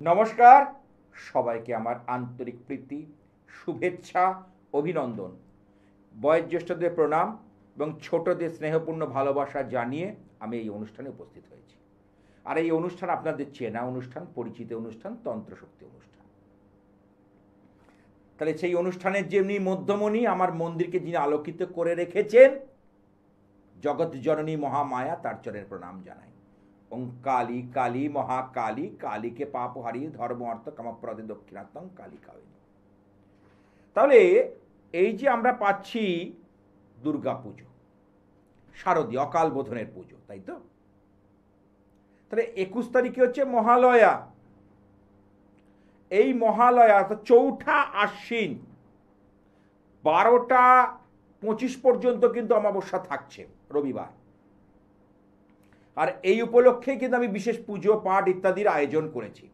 নমস্কার, সবাইকে আমার আন্তরিক প্রীতি, শুভেচ্ছা, অভিনন্দন। বয়োজ্যেষ্ঠদের প্রণাম এবং ছোটদের স্নেহপূর্ণ ভালোবাসা জানিয়ে আমি এই অনুষ্ঠানে উপস্থিত হয়েছি। আর এই অনুষ্ঠান আপনাদের চেনা অনুষ্ঠান, পরিচিত অনুষ্ঠান, তন্ত্রশক্তি অনুষ্ঠান। তাহলে সেই অনুষ্ঠানের যেমনি মধ্যমণি আমার মন্দিরকে যিনি আলোকিত করে রেখেছেন, জগৎ জননী মহামায়া, তার চরণের প্রণাম জানাই। ওং কালী কালী মহাকালী, কালীকে পাপহারি ধর্ম অর্থ কামপ্রদে দক্ষিণাত্মং কালী কামিনী। তাহলে এই যে আমরা পাচ্ছি দুর্গা পুজো, শারদীয় অকাল বোধনের পুজো, তাই তো? তাহলে 21 তারিখে হচ্ছে মহালয়া। এই মহালয়া অর্থাৎ চৌঠা আশ্বিন 12টা 25 পর্যন্ত কিন্তু অমাবস্যা থাকছে, রবিবার। আর এই উপলক্ষে কিন্তু আমি বিশেষ পুজো পাঠ ইত্যাদির আয়োজন করেছি।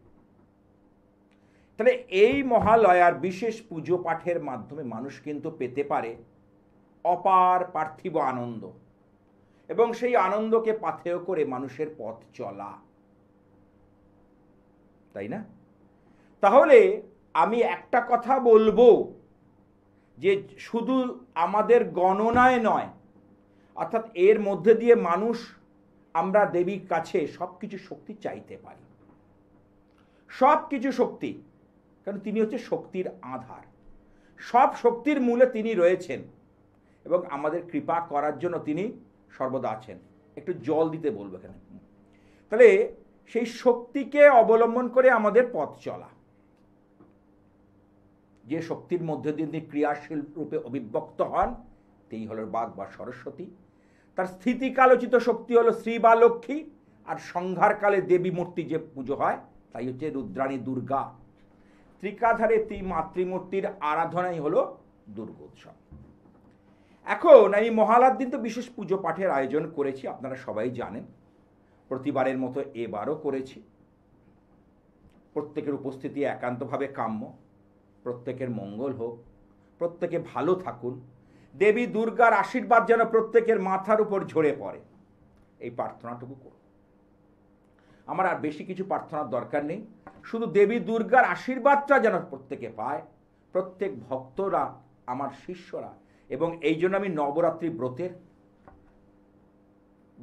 তাহলে এই মহালয়ার বিশেষ পুজো পাঠের মাধ্যমে মানুষ কিন্তু পেতে পারে অপার পার্থিব আনন্দ, এবং সেই আনন্দকে পাথেয় করে মানুষের পথ চলা, তাই না? তাহলে আমি একটা কথা বলবো যে শুধু আমাদের গণনায় নয়, অর্থাৎ এর মধ্যে দিয়ে মানুষ আমরা দেবীর কাছে সব কিছু শক্তি চাইতে পারি, সব কিছু শক্তি, কারণ তিনি হচ্ছে শক্তির আধার, সব শক্তির মূলে তিনি রয়েছেন এবং আমাদের কৃপা করার জন্য তিনি সর্বদা আছেন। একটু জল দিতে বলবো এখানে। তাহলে সেই শক্তিকে অবলম্বন করে আমাদের পথ চলা, যে শক্তির মধ্যে দিয়ে তিনি ক্রিয়াশীল রূপে অভিব্যক্ত হন, তিনি হল বাঘ বা সরস্বতী। তার স্থিতিকালোচিত শক্তি হলো শ্রী বা লক্ষ্মী, আর সংহারকালে দেবী মূর্তি যে পুজো হয় তাই হচ্ছে রুদ্রাণী দুর্গা। ত্রিকাধারে মাতৃমূর্তির আরাধনাই হলো দুর্গোৎসব। এখন আমি মহালয়ার দিন তো বিশেষ পুজো পাঠের আয়োজন করেছি, আপনারা সবাই জানেন। প্রতিবারের মতো এবারও করেছি। প্রত্যেকের উপস্থিতি একান্তভাবে কাম্য। প্রত্যেকের মঙ্গল হোক, প্রত্যেকে ভালো থাকুন, দেবী দুর্গার আশীর্বাদ যেন প্রত্যেকের মাথার উপর ঝরে পড়ে, এই প্রার্থনাটুকু করুন। আমার আর বেশি কিছু প্রার্থনার দরকার নেই, শুধু দেবী দুর্গার আশীর্বাদটা যেন প্রত্যেকে পায়, প্রত্যেক ভক্তরা, আমার শিষ্যরা। এবং এই জন্য আমি নবরাত্রি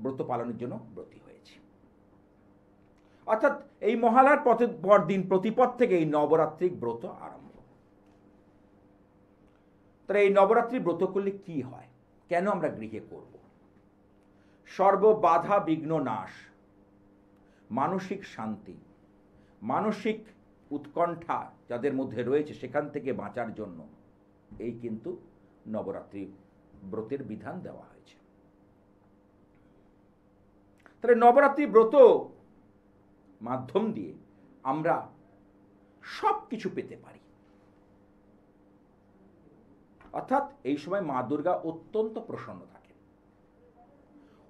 ব্রত পালনের জন্য ব্রতী হয়েছি। অর্থাৎ এই মহালয়ার পরদিন প্রতিপদ থেকে এই নবরাত্রি ব্রত আরম্ভ। তাহলে এই নবরাত্রি ব্রত করলে কি হয়, কেন আমরা গৃহে করব? সর্ববাধা বিঘ্ন নাশ, মানসিক শান্তি, মানসিক উৎকণ্ঠা যাদের মধ্যে রয়েছে সেখান থেকে বাঁচার জন্য এই কিন্তু নবরাত্রি ব্রতের বিধান দেওয়া হয়েছে। তাহলে নবরাত্রি ব্রত মাধ্যম দিয়ে আমরা সব কিছু পেতে পারি। অর্থাৎ এই সময় মা দুর্গা অত্যন্ত প্রসন্ন থাকেন,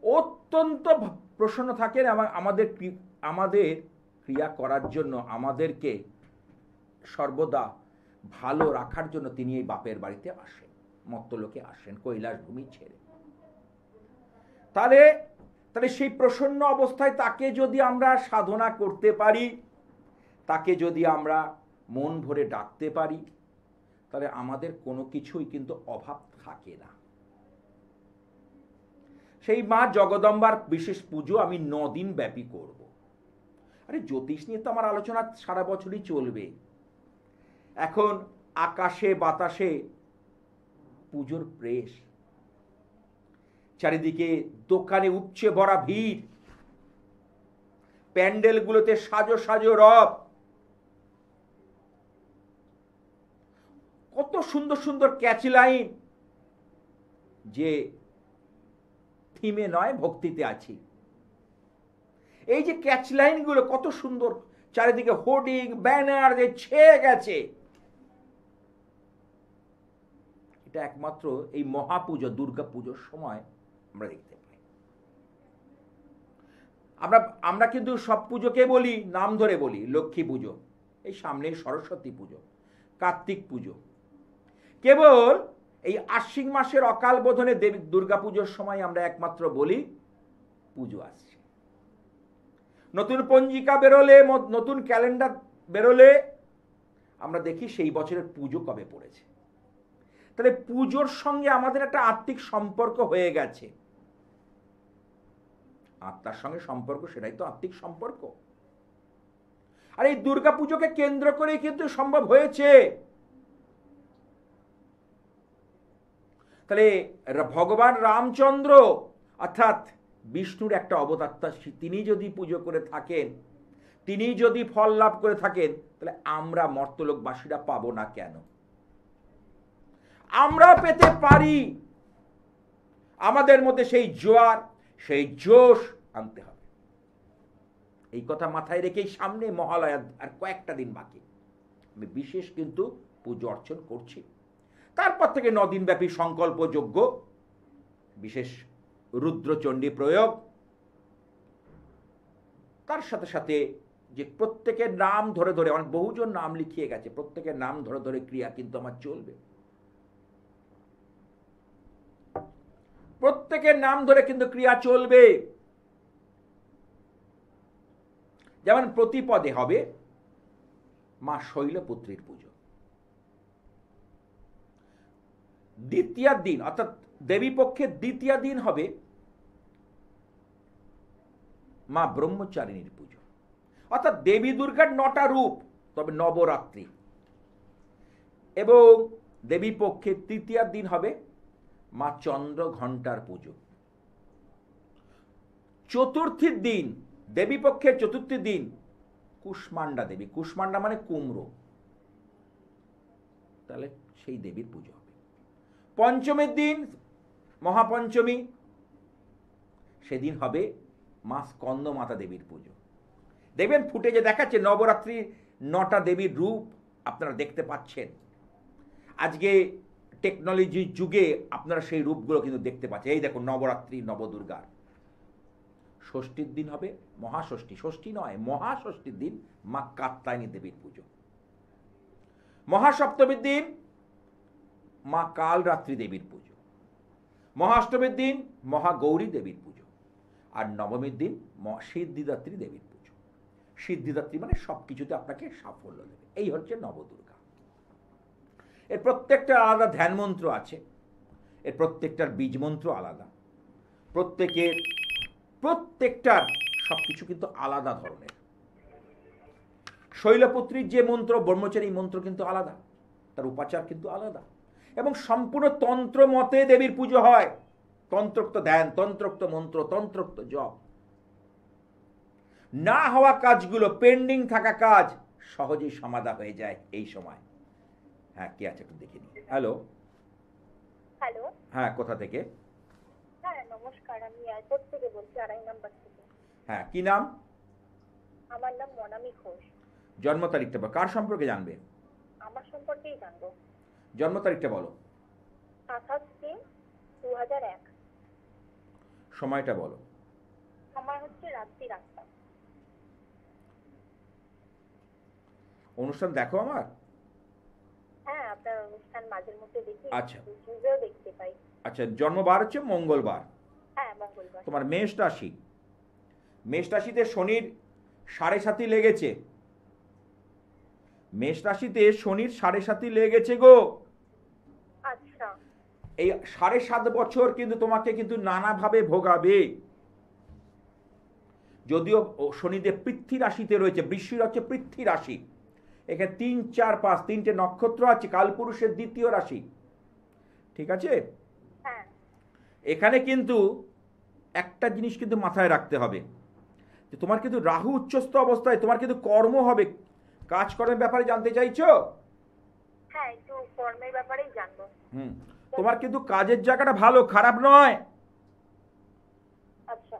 অত্যন্ত প্রসন্ন থাকেন। আমাদের ক্রিয়া করার জন্য, আমাদেরকে সর্বদা ভালো রাখার জন্য তিনি এই বাপের বাড়িতে আসেন, মর্ত্যলোকে আসেন, কৈলাস ভূমি ছেড়ে। তাহলে সেই প্রসন্ন অবস্থায় তাকে যদি আমরা সাধনা করতে পারি, তাকে যদি আমরা মন ভরে ডাকতে পারি, তাহলে আমাদের কোনো কিছুই কিন্তু অভাব থাকে না। সেই মা জগদম্বার বিশেষ পুজো আমি 9 দিন ব্যাপী করব। আরে জ্যোতিষ নিয়ে তো আমার আলোচনা সারা বছরই চলবে। এখন আকাশে বাতাসে পুজোর প্রেস, চারিদিকে দোকানে উপচে ভরা ভিড়, প্যান্ডেলগুলোতে সাজো সাজো রব, কত সুন্দর সুন্দর ক্যাচ লাইন, যে থিমে নয় ভক্তিতে আছি। এই যে ক্যাচ লাইনগুলো কত সুন্দর, চারিদিকে হোর্ডিং ব্যানার যে ছেয়ে গেছে, এটা একমাত্র এই মহাপুজো দুর্গা পুজোর সময় আমরা দেখতে পাই। আমরা কিন্তু সব পুজোকে বলি, নাম ধরে বলি। লক্ষ্মী পুজো, এই সামনে সরস্বতী পুজো, কার্তিক পুজো, কেবল এই আশ্বিন মাসের অকাল বোধনে দেবী দুর্গা পুজোর সময় আমরা একমাত্র বলি পুজো আসছে। নতুন পঞ্জিকা বেরোলে, নতুন ক্যালেন্ডার বেরোলে আমরা দেখি সেই বছরের পুজো কবে পড়েছে। তাহলে পুজোর সঙ্গে আমাদের একটা আত্মিক সম্পর্ক হয়ে গেছে। আত্মার সঙ্গে সম্পর্ক, সেটাই তো আত্মিক সম্পর্ক। আর এই দুর্গা পুজোকে কেন্দ্র করেই কিন্তু সম্ভব হয়েছে। তাহলে ভগবান রামচন্দ্র অর্থাৎ বিষ্ণুর একটা অবতার, তিনি যদি পুজো করে থাকেন, তিনি যদি ফল লাভ করে থাকেন, তাহলে আমরা মর্তলোকবাসীরা পাবো না কেন? আমরা পেতে পারি। আমাদের মধ্যে সেই জোয়ার, সেই জোশ আনতে হবে। এই কথা মাথায় রেখেই সামনে মহালয়া আর কয়েকটা দিন বাকি, আমি বিশেষ কিন্তু পুজো অর্চন করছি। তারপর থেকে 9 দিন ব্যাপী সংকল্প যজ্ঞ, বিশেষ রুদ্রচণ্ডী প্রয়োগ, তার সাথে সাথে যে প্রত্যেকের নাম ধরে ধরে, আমার বহুজন নাম লিখিয়ে গেছে, প্রত্যেকের নাম ধরে ধরে ক্রিয়া কিন্তু আমার চলবে। প্রত্যেকের নাম ধরে কিন্তু ক্রিয়া চলবে। যেমন প্রতিপদে হবে মা শৈলপুত্রীর পুজো, দ্বিতীয় দিন অর্থাৎ দেবী পক্ষের দ্বিতীয় দিন হবে মা ব্রহ্মচারিণীর পুজো, অর্থাৎ দেবী দুর্গার 9টা রূপ, তবে নবরাত্রি। এবং দেবী পক্ষের তৃতীয় দিন হবে মা চন্দ্র ঘণ্টার পুজো। চতুর্থীর দিন, দেবী পক্ষের চতুর্থী দিন কুষ্মান্ডা দেবী, কুষ্মান্ডা মানে কুমড়ো, তাহলে সেই দেবীর পুজো হবে। পঞ্চমের দিন মহাপঞ্চমী, সেদিন হবে মা স্কন্দ মাতা দেবীর পুজো। দেখবেন ফুটেজে দেখাচ্ছে নবরাত্রির 9টা দেবীর রূপ আপনারা দেখতে পাচ্ছেন। আজকে টেকনোলজির যুগে আপনারা সেই রূপগুলো কিন্তু দেখতে পাচ্ছেন। এই দেখুন নবরাত্রি নবদুর্গার। ষষ্ঠীর দিন হবে মহাষষ্ঠী, ষষ্ঠী নয় মহাষষ্ঠীর দিন মা কাত্যায়নী দেবীর পুজো। মহাসপ্তমীর দিন মা কালরাত্রি দেবীর পুজো। মহাষ্টমীর দিন মহাগৌরী দেবীর পুজো। আর নবমীর দিন সিদ্ধিদাত্রী দেবীর পুজো। সিদ্ধিদাত্রী মানে সবকিছুতে আপনাকে সাফল্য দেবে। এই হচ্ছে নবদুর্গা। এর প্রত্যেকটা আলাদা ধ্যান মন্ত্র আছে, এর প্রত্যেকটার বীজ মন্ত্র আলাদা, প্রত্যেকটার সবকিছু কিন্তু আলাদা ধরনের। শৈলপুত্রীর যে মন্ত্র, ব্রহ্মচারী মন্ত্র কিন্তু আলাদা, তার উপাচার কিন্তু আলাদা। এবং সম্পূর্ণ তন্ত্র মতে দেবীর পুজো হয়। তন্ত্রোক্ত ধ্যান, তন্ত্রোক্ত মন্ত্র, তন্ত্রোক্ত জপ। না হওয়া কাজগুলো, পেন্ডিং থাকা কাজ সহজেই সমাধা হয়ে যায় এই সময়। হ্যাঁ, কে আছে একটু দেখে নিই। হ্যালো। হ্যালো। হ্যাঁ, কোথা থেকে? হ্যাঁ, নমস্কার, আমি এয়ারপোর্ট থেকে বলছি, 2.5 নাম্বার থেকে। হ্যাঁ, কি নাম? আমার নাম মনামি ঘোষ। জন্ম তারিখটা বা কার সম্পর্কে জানবে? আমার সম্পর্কেই জানবো। জন্ম তারিখটা বলো। 27/3/2001। সময়টা বলো। সময় হচ্ছে রাত্রি 8টা। অনুষ্ঠান দেখো আমার? হ্যাঁ, আপনার অনুষ্ঠান মাঝের মধ্যে দেখি। আচ্ছা, ইউটিউবেও দেখতে পাই। আচ্ছা, জন্মবার হচ্ছে মঙ্গলবার। হ্যাঁ, মঙ্গলবার। তোমার মেষ রাশি, মেষ রাশিতে শনির 7.5 লেগেছে। মেষ রাশিতে শনির 7.5 লেগেছে গো। আচ্ছা। এই 7.5 বছর কিন্তু তোমাকে কিন্তু নানাভাবে ভোগাবে। যদিও শনিদেব পৃথ্বী রাশিতে রয়েছে, বৃশ্চিক হচ্ছে পৃথ্বী রাশি। এখানে 3, 4, 5 তিনটে নক্ষত্র আছে, কালপুরুষের দ্বিতীয় রাশি। ঠিক আছে? হ্যাঁ। এখানে কিন্তু একটা জিনিস কিন্তু মাথায় রাখতে হবে, যে তোমার কিন্তু রাহু উচ্চস্থ অবস্থায়, তোমার কিন্তু কর্ম হবে। কাজকর্মের ব্যাপারে জানতে চাইছো? হ্যাঁ, একটু কর্মের ব্যাপারেই জানবো। তোমার কিন্তু কাজের জায়গাটা ভালো, খারাপ নয়। আচ্ছা।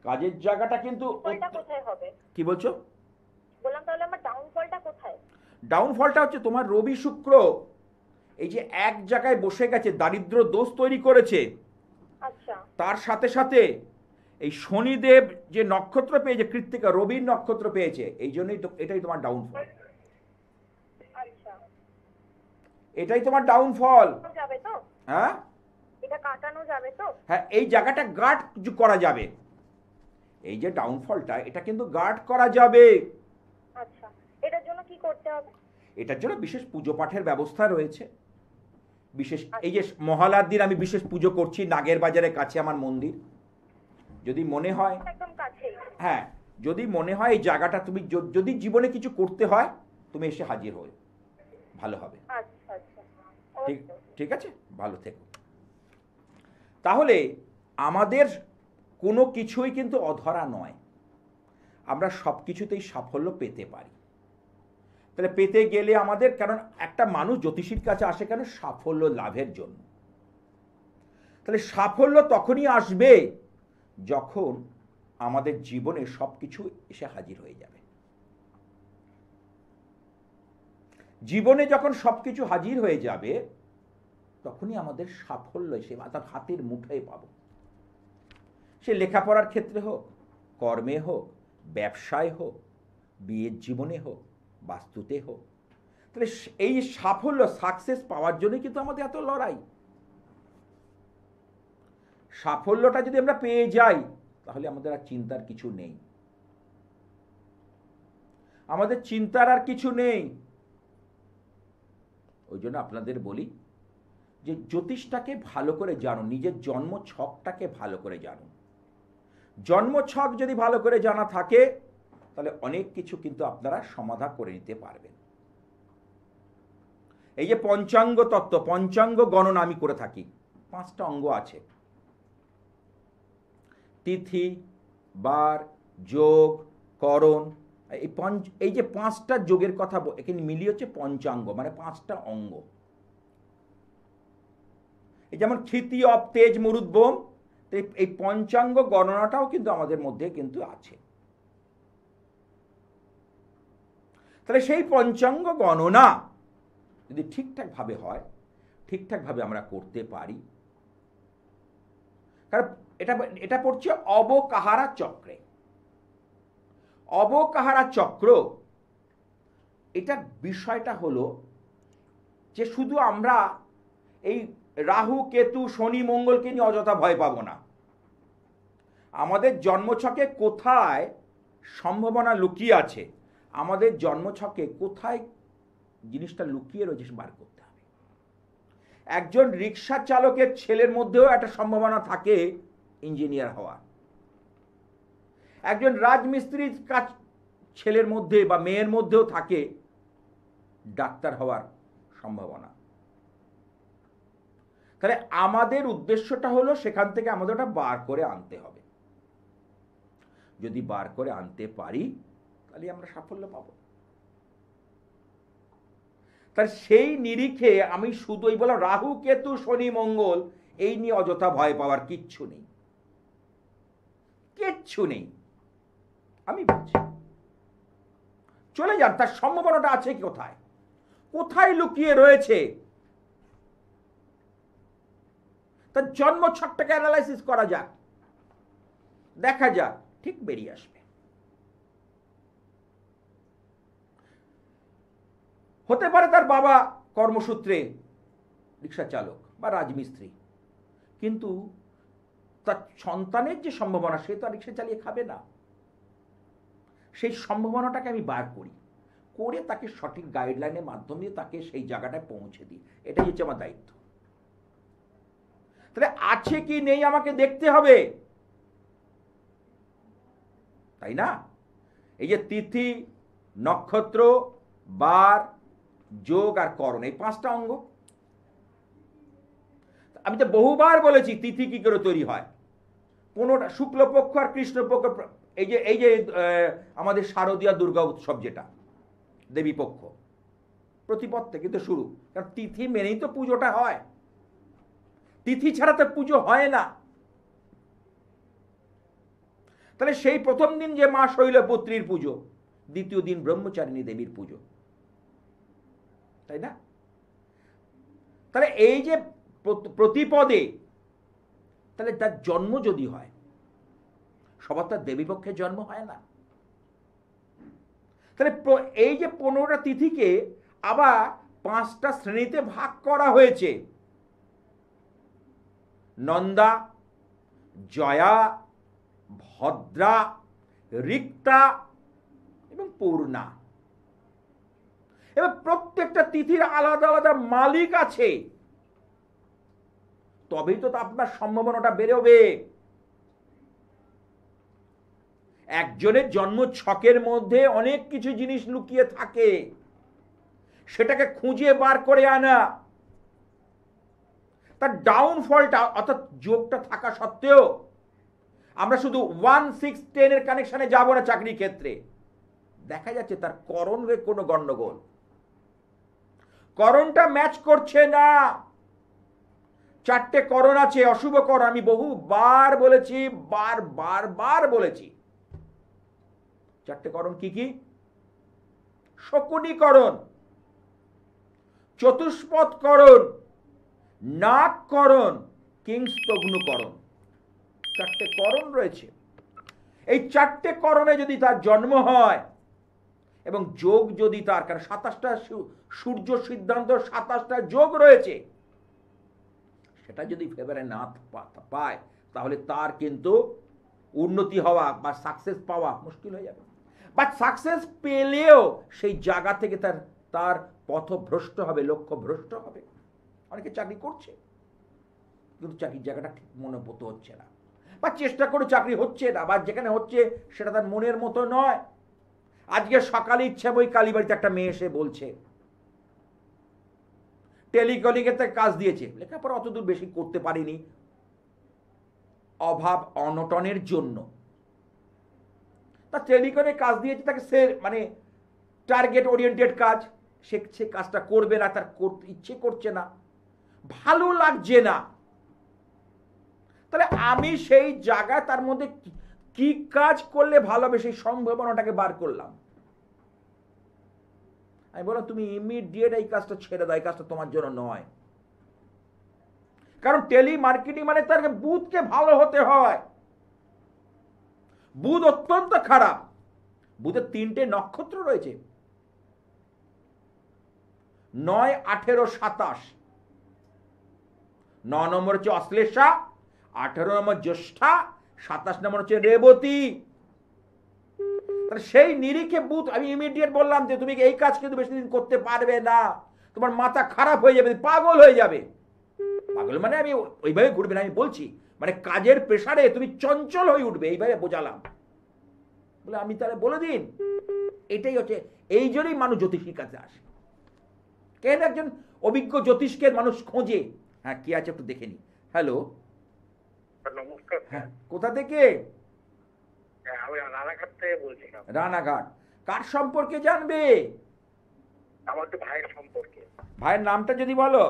কাজের জায়গাটা কিন্তু ফলটা কোথায় হবে? কি বলছো? বললাম তাহলে আমার ডাউনফলটা কোথায়? ডাউনফলটা হচ্ছে তোমার রবি শুক্র এই যে এক জায়গায় বসে গেছে, দারিদ্র দোষ তৈরি করেছে। আচ্ছা। তার সাথে সাথে এই শনিদেব যে নক্ষত্র পেয়েছে, কৃত্তিকা, রবির নক্ষত্র পেয়েছে, এই জন্যই তো এটাই তোমার ডাউনফল। আচ্ছা। এটাই তোমার ডাউনফল। যাবে তো? হ্যাঁ, এটা কাটানো যাবে তো? হ্যাঁ, এই জায়গাটা গার্ড করা যাবে। এই যে ডাউনফলটা, এটা কিন্তু গার্ড করা যাবে। আচ্ছা। এটার জন্য করতে হবে? এটার জন্য বিশেষ পুজো পাঠের ব্যবস্থা রয়েছে। বিশেষ এই যে মহালয়ার দিন আমি বিশেষ পুজো করছি, নাগের বাজারের কাছে আমার মন্দির। যদি মনে হয়, একদম কাছেই। হ্যাঁ, যদি মনে হয় এই জায়গাটা তুমি যদি জীবনে কিছু করতে হয়, তুমি এসে হাজির হও, ভালো হবে। আচ্ছা আচ্ছা, ঠিক ওকে। ঠিক আছে, ভালো থেকো। তাহলে আমাদের কোনো কিছুই কিন্তু অধরা নয়, আমরা সব কিছুতেই সাফল্য পেতে পারি। তাহলে পেতে গেলে আমাদের, কারণ একটা মানুষ জ্যোতিষীর কাছে আসে কেন? সাফল্য লাভের জন্য। তাহলে সাফল্য তখনই আসবে যখন আমাদের জীবনে সব কিছু এসে হাজির হয়ে যাবে। জীবনে যখন সব কিছু হাজির হয়ে যাবে তখনই আমাদের সাফল্য এসে অর্থাৎ হাতের মুঠোয় পাবো। সে লেখাপড়ার ক্ষেত্রে হোক, কর্মে হোক, ব্যবসায় হোক, বিয়ের জীবনে হোক, বাস্তুতে হোক। তাহলে এই সাফল্য, সাকসেস পাওয়ার জন্যই কিন্তু আমাদের এত লড়াই। সাফল্যটা যদি আমরা পেয়ে যাই তাহলে আমাদের আর চিন্তার কিছু নেই, আমাদের চিন্তার আর কিছু নেই। ওই জন্য আপনাদের বলি যে জ্যোতিষটাকে ভালো করে জানুন, নিজের জন্ম ছকটাকে ভালো করে জানুন। জন্ম ছক যদি ভালো করে জানা থাকে তাহলে অনেক কিছু কিন্তু আপনারা সমাধান করে নিতে পারবেন। এই যে পঞ্চাঙ্গ তত্ত্ব, পঞ্চাঙ্গ গণনা আমি করে থাকি, 5টা অঙ্গ আছে। তিথি, বার, যোগ, করণ, এই যে 5টা যোগের কথা এখানে মিলিয়ে হচ্ছে পঞ্চাঙ্গ, মানে 5টা অঙ্গ। এই যেমন ক্ষিতি, অব, তেজ, মরুদ্বোম, এই পঞ্চাঙ্গ গণনাটাও কিন্তু আমাদের মধ্যে কিন্তু আছে। তাহলে সেই পঞ্চাঙ্গ গণনা যদি ঠিকঠাকভাবে হয়, ঠিকঠাকভাবে আমরা করতে পারি, কারণ এটা পড়ছে অবকাহারা চক্রে। অবকাহারা চক্র, এটার বিষয়টা হলো যে শুধু আমরা এই রাহু, কেতু, শনি, মঙ্গলকে নিয়ে অযথা ভয় পাবো না। আমাদের জন্মছকে কোথায় সম্ভাবনা লুকিয়ে আছে, আমাদের জন্মছকে কোথায় জিনিসটা লুকিয়ে রয়েছে বার করতে হবে। একজন রিক্সা চালকের ছেলের মধ্যেও একটা সম্ভাবনা থাকে ইঞ্জিনিয়ার হওয়ার। একজন রাজমিস্ত্রির কাজ ছেলের মধ্যে বা মেয়ের মধ্যেও থাকে ডাক্তার হওয়ার সম্ভাবনা। তাহলে আমাদের উদ্দেশ্যটা হলো সেখান থেকে আমাদের ওটা বার করে আনতে হবে। যদি বার করে আনতে পারি তাহলে আমরা সাফল্য পাব। তার সেই নিরিখে আমি শুধুই বললাম রাহু, কেতু, শনি, মঙ্গল, এই নিয়ে অযথা ভয় পাওয়ার কিচ্ছু নেই, কিচ্ছু নেই। আমি বলছি চলে যান, তার সম্ভাবনাটা আছে কোথায়, কোথায় লুকিয়ে রয়েছে, তার জন্মছকটাকে অ্যানালাইসিস করা যাক, দেখা যাক, ঠিক বেরিয়ে আসবে। হতে পারে তার বাবা কর্মসূত্রে রিক্সা চালক বা রাজমিস্ত্রি, কিন্তু তার সন্তানের যে সম্ভাবনা, সে তো আর রিক্সা চালিয়ে খাবে না। সেই সম্ভাবনাটাকে আমি বার করি, করে তাকে সঠিক গাইডলাইনের মাধ্যমে তাকে সেই জায়গাটায় পৌঁছে দিই। এটাই হচ্ছে আমার দায়িত্ব। তাহলে আছে কি নেই আমাকে দেখতে হবে, তাই না? এই যে তিথি, নক্ষত্র, বার, যোগ আর করণ, এই 5টা অঙ্গ। আমি তো বহুবার বলেছি তিথি কি করে তৈরি হয়। 15টা শুক্লপক্ষ আর কৃষ্ণপক্ষ, এই যে আমাদের শারদীয়া দুর্গা উৎসব, যেটা দেবী পক্ষ, প্রতিপদ থেকে তো শুরু, কারণ তিথি মেনেই তো পুজোটা হয়, তিথি ছাড়া তো পুজো হয় না। তাহলে সেই প্রথম দিন যে মা শৈলপুত্রীর পুজো, দ্বিতীয় দিন ব্রহ্মচারিণী দেবীর পুজো, তাই না? তাহলে এই যে প্রতিপদে, তাহলে তার জন্ম যদি হয়, সবার তার দেবী পক্ষের জন্ম হয় না। তাহলে এই যে 15টা তিথিকে আবার 5টা শ্রেণীতে ভাগ করা হয়েছে: নন্দা, জয়া, ভদ্রা, রিক্তা এবং পূর্ণা। এবার প্রত্যেকটা তিথির আলাদা আলাদা মালিক আছে, তবেই তো আপনার সম্ভাবনাটা বেরোবে। একজনের জন্ম ছকের মধ্যে অনেক কিছু জিনিস লুকিয়ে থাকে, সেটাকে খুঁজে বার করে আনা, তার ডাউনফলটা অর্থাৎ যোগটা থাকা সত্ত্বেও আমরা শুধু 1-6-10 এর কানেকশনে যাব না। চাকরির ক্ষেত্রে দেখা যাচ্ছে তার করণে কোনো গন্ডগোল, করণটা ম্যাচ করছে না। 4টে করণ আছে, অশুভ করণ, আমি বহুবার বলেছি, বার বলেছি। 4টে করণ কি কি? শকুনিকরণ, চতুষ্পদকরণ, নাগকরণ, কিংস্তগ্নুকরণ। 4টে করণ রয়েছে। এই 4টে করণে যদি তার জন্ম হয় এবং যোগ যদি তার, কারণ 27টা সূর্য সিদ্ধান্ত 27টা যোগ রয়েছে, সেটা যদি ফেভারে না পায় তাহলে তার কিন্তু উন্নতি হওয়া বা সাকসেস পাওয়া মুশকিল হয়ে যাবে। বাট সাকসেস পেলেও সেই জায়গা থেকে তার পথভ্রষ্ট হবে, লক্ষ্য ভ্রষ্ট হবে। অনেকে চাকরি করছে কিন্তু চাকরির জায়গাটা ঠিক মনে মতো হচ্ছে না, বা চেষ্টা করে চাকরি হচ্ছে না, বা যেখানে হচ্ছে সেটা তার মনের মতো নয়। আজকে সকালে ইচ্ছা বই কালীবাড়িতে একটা মেয়ে এসে বলছে টেলিকলিংয়ের থেকে কাজ দিয়েছে, লেখাপড়া অতদূর বেশি করতে পারিনি, অভাব অনটনের জন্য। তা টেলিকলিংয়ে কাজ দিয়েছে তাকে, সে মানে টার্গেট ওরিয়েন্টেড কাজ, সে কাজটা করবে না, তার করতে ইচ্ছে করছে না, ভালো লাগছে না। তাহলে আমি সেই জায়গায় তার মধ্যে কি কাজ করলে ভালো হবে সেই সম্ভাবনাটাকে বার করলাম। আমি বললাম তুমি ইমিডিয়েট এই কাজটা ছেড়ে দাও, এই কাজটা তোমার জন্য নয়। কারণ টেলি মার্কেটিং মানে তার বুধকে ভালো হতে হয়। বুধ অত্যন্ত খারাপ, বুধের 3টে নক্ষত্র রয়েছে, 9, 18, 27। 9 নম্বর হচ্ছে অশ্লেষা, 18 নম্বর জ্যেষ্ঠা, 27 নম্বর হচ্ছে রেবতী। সেই নিরিখে বুধ, আমি ইমিডিয়েট বললাম যে তুমি এই কাজ কিন্তু বেশি দিন করতে পারবে না, তোমার মাথা খারাপ হয়ে যাবে, পাগল হয়ে যাবে। পাগল মানে আমি ওইভাবে ঘুরবে না, আমি বলছি মানে কাজের প্রেসারে তুমি চঞ্চল হয়ে উঠবে, এইভাবে বোঝালাম। বলে আমি তাহলে বলে দিন, এটাই হচ্ছে, এই জন্যই মানুষ জ্যোতিষীর কাছে আসে। কেন একজন অভিজ্ঞ জ্যোতিষকে মানুষ খোঁজে। হ্যাঁ, কি আছে একটু দেখে নি। হ্যালো, নমস্কার। হ্যাঁ, কোথা থেকে? আমি রানাঘাট থেকে বলছিলাম। রানাঘাট। কার সম্পর্কে জানবে? আমার তো ভাইয়ের সম্পর্কে। ভাইয়ের নামটা যদি বলো।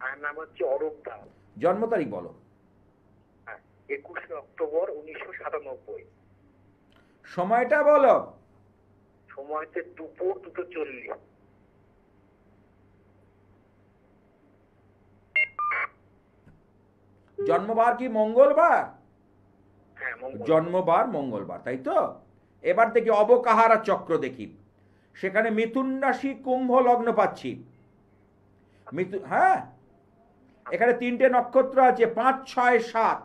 ভাইয়ের নাম হচ্ছে অরূপ দাস। জন্ম তারিখ বলো। 21 অক্টোবর 1997। সময়টা বলো। সময় হচ্ছে দুপুর 2:40। জন্মবার কি মঙ্গলবার? হ্যাঁ, জন্মবার মঙ্গলবার, তাই তো। এবার দেখি অবকাহারা চক্র দেখি, সেখানে মিথুন রাশি কুম্ভ লগ্ন পাচ্ছি। হ্যাঁ, এখানে 3টে নক্ষত্র আছে, 5, 6, 7।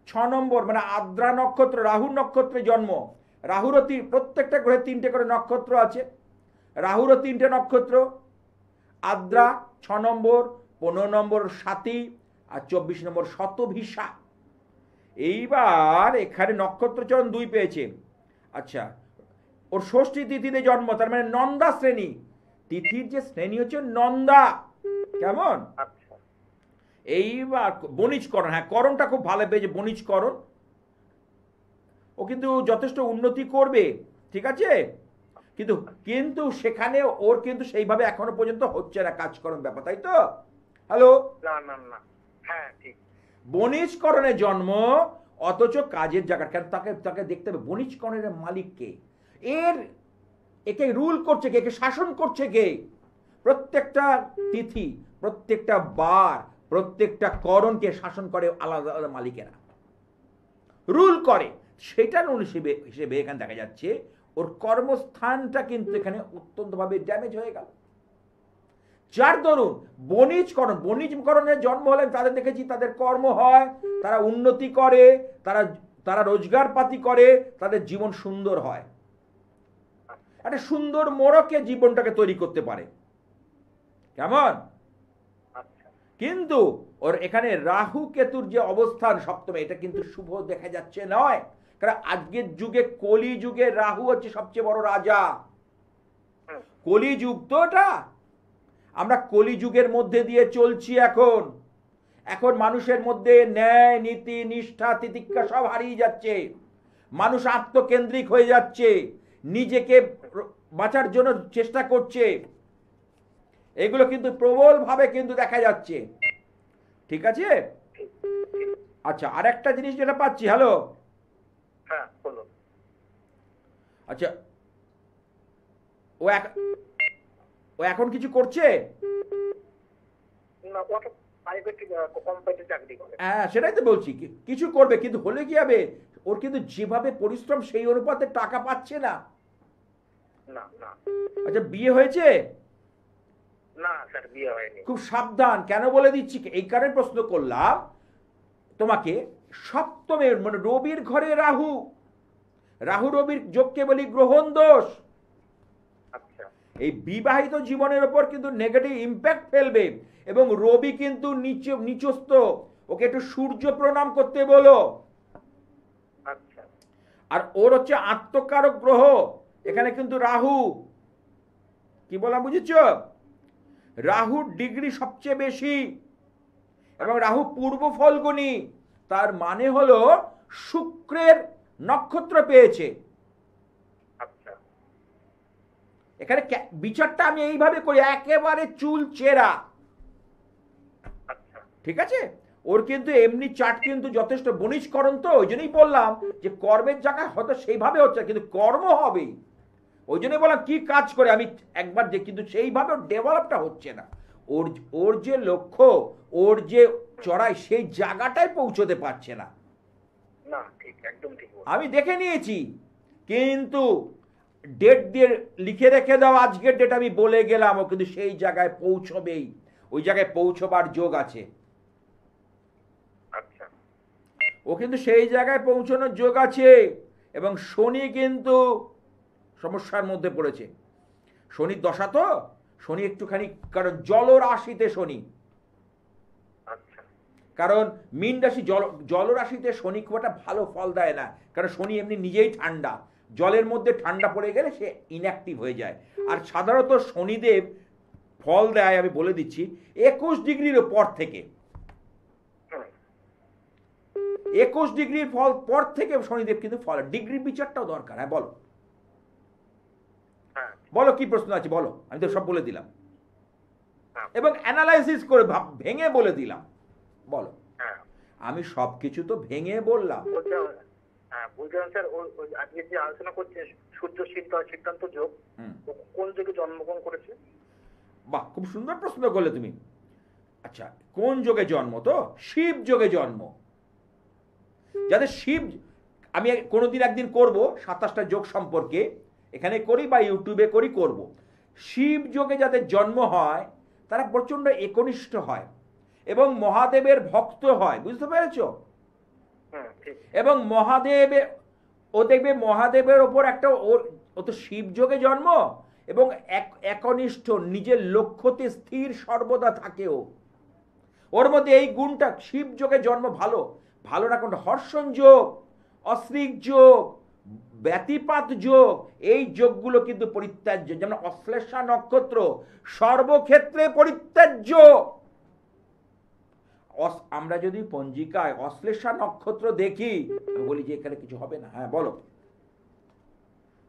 6 নম্বর মানে আদ্রা নক্ষত্র, রাহু নক্ষত্রে জন্ম। রাহুরও প্রত্যেকটা গ্রহে 3টে করে নক্ষত্র আছে। রাহুরও 3টে নক্ষত্র, আদ্রা 6 নম্বর, 15 নম্বর সাথী, আর 24 নম্বর শতভিসা। এইবার এখানে নক্ষত্র চরণ 2 পেয়েছে। আচ্ছা, ওর ষষ্ঠী তিথিতে জন্ম, তার মানে নন্দা শ্রেণী। তিথির যে শ্রেণী হচ্ছে নন্দা। কেমন? এইবার বণিজকরণ, হ্যাঁ করণটা খুব ভালো পেয়েছে, বণিজকরণ। ও কিন্তু যথেষ্ট উন্নতি করবে, ঠিক আছে, কিন্তু কিন্তু সেখানে ওর কিন্তু সেইভাবে এখনো পর্যন্ত হচ্ছে না কাজকর্ম ব্যাপার, তাই তো। হ্যালো, না, হ্যাঁ ঠিক। বণিজকরণে জন্ম, অথচ কাজের জায়গা, কেন তাকে দেখতে হবে বণিজকরণের মালিক কে, একে রুল করছে কে, একে শাসন করছে কে। প্রত্যেকটা তিথি, প্রত্যেকটা বার, প্রত্যেকটা করণকে শাসন করে আলাদা আলাদা মালিকেরা, রুল করে। সেটার হিসেবে এখানে দেখা যাচ্ছে ওর কর্মস্থানটা কিন্তু এখানে অত্যন্তভাবে ড্যামেজ হয়ে গেল। যার দরুন বণিজকরণের জন্ম হলে তাদের দেখেছি তাদের কর্ম হয়, তারা উন্নতি করে, তারা রোজগার পাতি করে, তাদের জীবন সুন্দর হয়। একটা সুন্দর মোড়কে জীবনটাকে তৈরি করতে পারে। কেমন? আচ্ছা কিন্তু ওর এখানে রাহু কেতুর যে অবস্থান সপ্তমে, এটা কিন্তু শুভ দেখা যাচ্ছে নয়। কারণ আজকের যুগে কলি যুগে রাহু হচ্ছে সবচেয়ে বড় রাজা। হুম, কলি যুগ তো ওটা, আমরা কলি যুগের মধ্যে দিয়ে চলছি এখন। এখন মানুষের মধ্যে ন্যায় নীতি নিষ্ঠা তিতিক্ষা সব হারিয়ে যাচ্ছে। মানুষ আত্মকেন্দ্রিক হয়ে যাচ্ছে, নিজেকে বাঁচার জন্য চেষ্টা করছে। এগুলো কিন্তু প্রবলভাবে কিন্তু দেখা যাচ্ছে। ঠিক আছে? ঠিক ঠিক। আচ্ছা, আর একটা জিনিস যেটা পাচ্ছি, হ্যালো, হ্যাঁ বলুন। আচ্ছা, ও ও এখন কিছু করছে? না, ওটা প্রাইভেট কোম্পানিতে চাকরি করে। হ্যাঁ, সেটাই তো বলছি, কিছু করবে, কিন্তু হলে কি হবে, ওর কিন্তু যেভাবে পরিশ্রম সেই অনুপাতে টাকা পাচ্ছে না। না না আচ্ছা, বিয়ে হয়েছে? না স্যার, বিয়ে হয়নি। খুব সাবধান, কেন বলে দিচ্ছি, এই কারণে প্রশ্ন করলাম তোমাকে। সপ্তমের মানে রবির ঘরে রাহু, রাহু রবির যোগকে বলি গ্রহণ দোষ। আচ্ছা এই বিবাহিত জীবনের ওপর কিন্তু নেগেটিভ ইম্প্যাক্ট ফেলবে। এবং রবি কিন্তু নিচস্থ, ওকে একটু সূর্য প্রণাম করতে বলো। আচ্ছা আর ওর হচ্ছে আত্মকারক গ্রহ, এখানে কিন্তু রাহু। কি বললাম বুঝেছ? রাহুর ডিগ্রি সবচেয়ে বেশি, এবং রাহু পূর্ব ফলগুনি। তার মানে হলো শুক্রের নক্ষত্র পেয়েছে। আচ্ছা এখানে বিচারটা আমি এইভাবে করি, একেবারে চুল চেরা। আচ্ছা ঠিক আছে? ওর কিন্তু এমনি চার্ট কিন্তু যথেষ্ট বনিষ্করণ, তো ওই জন্যই বললাম যে কর্মের জায়গায় হয়তো সেইভাবে হচ্ছে, কিন্তু কর্ম হবেই। ওই জন্যই বললাম কি কাজ করে আমি একবার যে, কিন্তু সেইভাবে ডেভেলপটা হচ্ছে না। ওর ওর যে লক্ষ্য, ওর যে চড়াই, সেই জায়গাটায় পৌঁছতে পারছে না। না ঠিক, একদম ঠিক বলছেন। আমি দেখে নিয়েছি, কিন্তু ডেট দিয়ে লিখে রেখে দাও, আজকের ডেট আমি বলে গেলাম, ও কিন্তু সেই জায়গায় পৌঁছবেই। ওই জায়গায় পৌঁছবার যোগ আছে। আচ্ছা ও কিন্তু সেই জায়গায় পৌঁছানোর যোগ আছে। এবং শনি কিন্তু সমস্যার মধ্যে পড়েছে। শনির দশা তো, শনি একটুখানি, কারণ জলরাশিতে শনি, আচ্ছা কারণ মীন রাশি জলরাশিতে শনি খুব একটা ভালো ফল দেয় না। কারণ শনি এমনি নিজেই ঠান্ডা, জলের মধ্যে ঠান্ডা পড়ে গেলে সে ইনঅ্যাক্টিভ হয়ে যায়। আর সাধারণত শনিদেব ফল দেয়, আমি বলে দিচ্ছি, 21 ডিগ্রির পর থেকে। হুম, 21 ডিগ্রির ফল পর থেকে শনিদেব কিন্তু ফল। ডিগ্রি বিচারটাও দরকার। হ্যাঁ বলো, হ্যাঁ বলো কি প্রশ্ন আছে বলো, আমি তো সব বলে দিলাম, হ্যাঁ এবং অ্যানালাইসিস করে ভেঙে বলে দিলাম। বলো, হ্যাঁ আমি সব কিছু তো ভেঙে বললাম। বলছিলাম। হ্যাঁ বলছিলাম স্যার, আজকে যে আলোচনা করছে সূর্য সিদ্ধান্ত যোগ, হুম, ও কোন যোগে জন্মগ্রহণ করেছে? বাহ, খুব সুন্দর প্রশ্ন করলে তুমি। আচ্ছা, কোন যোগে জন্ম? তো শিব যোগে জন্ম। যাদের শিব, আমি কোনোদিন একদিন করব 27টা যোগ সম্পর্কে, এখানে করি বা ইউটিউবে করি, করব। শিব যোগে যাদের জন্ম হয় তারা প্রচণ্ড একনিষ্ঠ হয় এবং মহাদেবের ভক্ত হয়। বুঝতে পেরেছো? হুম ঠিক। এবং মহাদেবের, ও দেখবে মহাদেবের ওপর একটা, ও তো শিব যোগে জন্ম, এবং একনিষ্ঠ, নিজের লক্ষ্যতে স্থির সর্বদা থাকেও। ওর মধ্যে এই গুণটা, শিব যোগে জন্ম ভালো। ভালো না কোনটা? হর্ষণ যোগ, অশ্রিক যোগ, ব্যতিপাত যোগ, এই যোগগুলো কিন্তু পরিত্যাজ্য। যেমন অশ্লেষা নক্ষত্র সর্বক্ষেত্রে পরিত্যাজ্য। আমরা যদি পঞ্জিকায় অশ্লেষা নক্ষত্র দেখি, আমি বলি যে এখানে কিছু হবে না। হ্যাঁ বলো।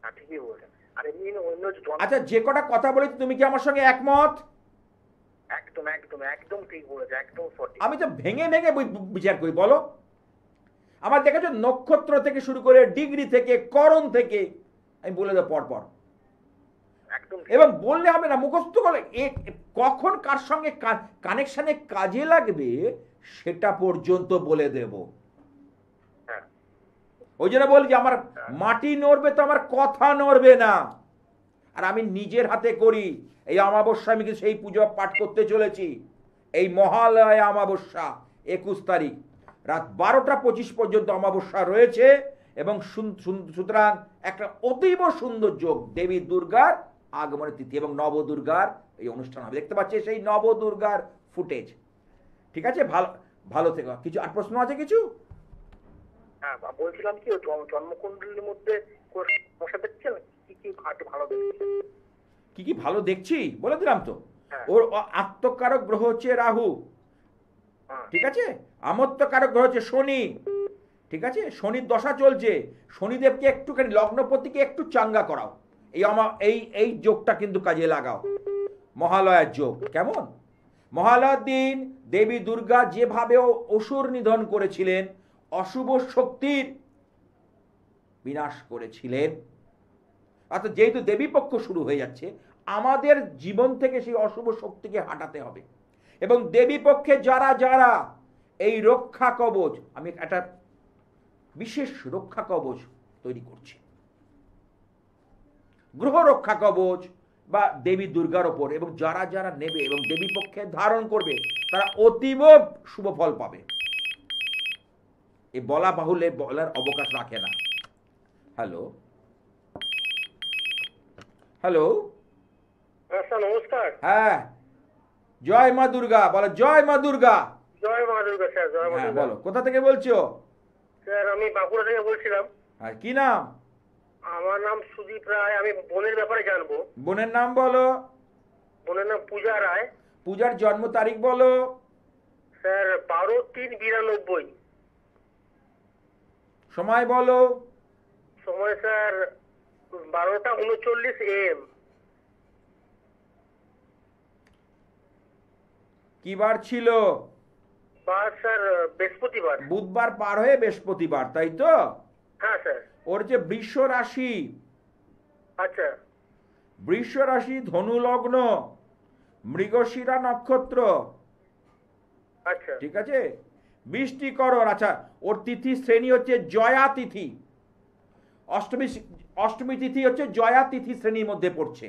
হ্যাঁ ঠিকই বলছেন। আর এমনি অন্য আচ্ছা, যে কটা কথা বলেছি তুমি কি আমার সঙ্গে একমত? একদম একদম একদম ঠিক বলেছে, একদম সঠিক। আমি তো ভেঙে ভেঙে বিচার করি। বলো, আমার দেখেছো নক্ষত্র থেকে শুরু করে ডিগ্রি থেকে করণ থেকে আমি বলে দেবো পরপর। একদম ঠিক। এবং বললে হবে না, মুখস্থ করলে কখন কার সঙ্গে কানেকশনে কাজে লাগবে সেটা পর্যন্ত বলে দেব। হ্যাঁ ওই জন্য বলি যে আমার মাটি নড়বে তো আমার কথা নড়বে না। আর আমি নিজের হাতে করি। এই অমাবস্যা আমি কিন্তু সেই পুজো পাঠ করতে চলেছি। এই মহালয়া অমাবস্যা 21 তারিখ রাত 12টা 25 পর্যন্ত অমাবস্যা রয়েছে, এবং সুতরাং একটা অতীব সুন্দর যোগ দেবী দুর্গার আগমনের তিথি এবং নবদুর্গার এই অনুষ্ঠান হবে। দেখতে পাচ্ছি সেই নবদুর্গার ফুটেজ। ঠিক আছে, ভালো ভালো থেকে কিছু আর প্রশ্ন আছে কিছু? হ্যাঁ, বলছিলাম কি জন্মকুণ্ডলীর মধ্যে কোনো সমস্যা দেখছেন? কি কি একটু ভালো দেখছেন? কি কি ভালো দেখছি বলে দিলাম তো। হ্যাঁ। ওর আত্মকারক গ্রহ হচ্ছে রাহু, হ্যাঁ। ঠিক আছে। আমত্তকারক গ্রহ হচ্ছে শনি, ঠিক আছে। শনির দশা চলছে, শনিদেবকে একটুখানি লগ্নপতিকে একটু চাঙ্গা করাও, এই যোগটা কিন্তু কাজে লাগাও, মহালয়ার যোগ। কেমন? মহালয়ার দিন দেবী দুর্গা যেভাবে অসুর নিধন করেছিলেন, অশুভ শক্তির বিনাশ করেছিলেন, অর্থাৎ যেহেতু দেবী পক্ষ শুরু হয়ে যাচ্ছে, আমাদের জীবন থেকে সেই অশুভ শক্তিকে হাঁটাতে হবে। এবং দেবী পক্ষে যারা যারা এই রক্ষা কবচ, আমি একটা বিশেষ রক্ষা কবচ তৈরি করছি, গ্রহ রক্ষা কবচ বা দেবী দুর্গার ওপর, এবং যারা যারা নেবে এবং দেবী পক্ষে ধারণ করবে তারা অতীব শুভ ফল পাবে। এই বলা বাহুল্যে বলার অবকাশ রাখে না। হ্যালো হ্যালো, স্যার নমস্কার। হ্যাঁ, জয় মা দুর্গা, বলো জয় মা দুর্গা। জয় মা দুর্গা স্যার, জয় মা হ্যাঁ দুর্গা। বলো, কোথা থেকে বলছো? স্যার আমি বাঁকুড়া থেকে বলছিলাম। আর কি নাম? আমার নাম সুদীপ রায়। আমি বোনের ব্যাপারে জানবো। বোনের নাম বলো। বোনের নাম পূজা রায়। পূজার জন্ম তারিখ বলো। স্যার 12/3/92। সময় বলো। সময় স্যার 12টা 39 AM। কি বার ছিল? বার স্যার বৃহস্পতিবার। বুধবার পার হয়ে বৃহস্পতিবার, তাই তো? হ্যাঁ স্যার। ওর যে বৃষ রাশি, আচ্ছা বৃষ রাশি, ধনু লগ্ন, মৃগশিরা নক্ষত্র, আচ্ছা ঠিক আছে। বৃষ্টিকরণ। আচ্ছা, ওর তিথি শ্রেণী হচ্ছে জয়া তিথি। অষ্টমী তিথি হচ্ছে জয়া তিথি শ্রেণীর মধ্যে পড়ছে।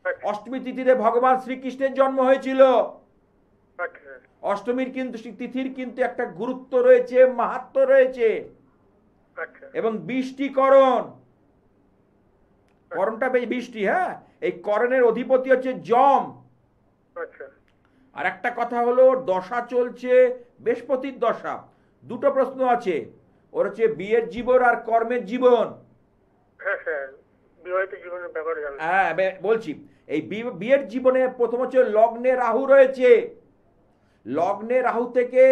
আচ্ছা অষ্টমী তিথিতে ভগবান শ্রীকৃষ্ণের জন্ম হয়েছিল। আচ্ছা অষ্টমীর কিন্তু তিথির কিন্তু একটা গুরুত্ব রয়েছে, মাহাত্ম্য রয়েছে। আচ্ছা এবং বৃষ্টিকরণ, করণটা বেশ বৃষ্টি, হ্যাঁ, এই করণের অধিপতি হচ্ছে যম। আচ্ছা আর একটা কথা হলো, ওর দশা চলছে বৃহস্পতির দশা। দুটো প্রশ্ন আছে, ওর হচ্ছে বিয়ের জীবন আর কর্মের জীবন। হ্যাঁ স্যার, বিবাহিত জীবনের ব্যাপারে জানবো। হ্যাঁ বলছি, এই বিয়ের জীবনে প্রথম হচ্ছে লগ্নে রাহু রয়েছে। লগ্নে রাহু থেকে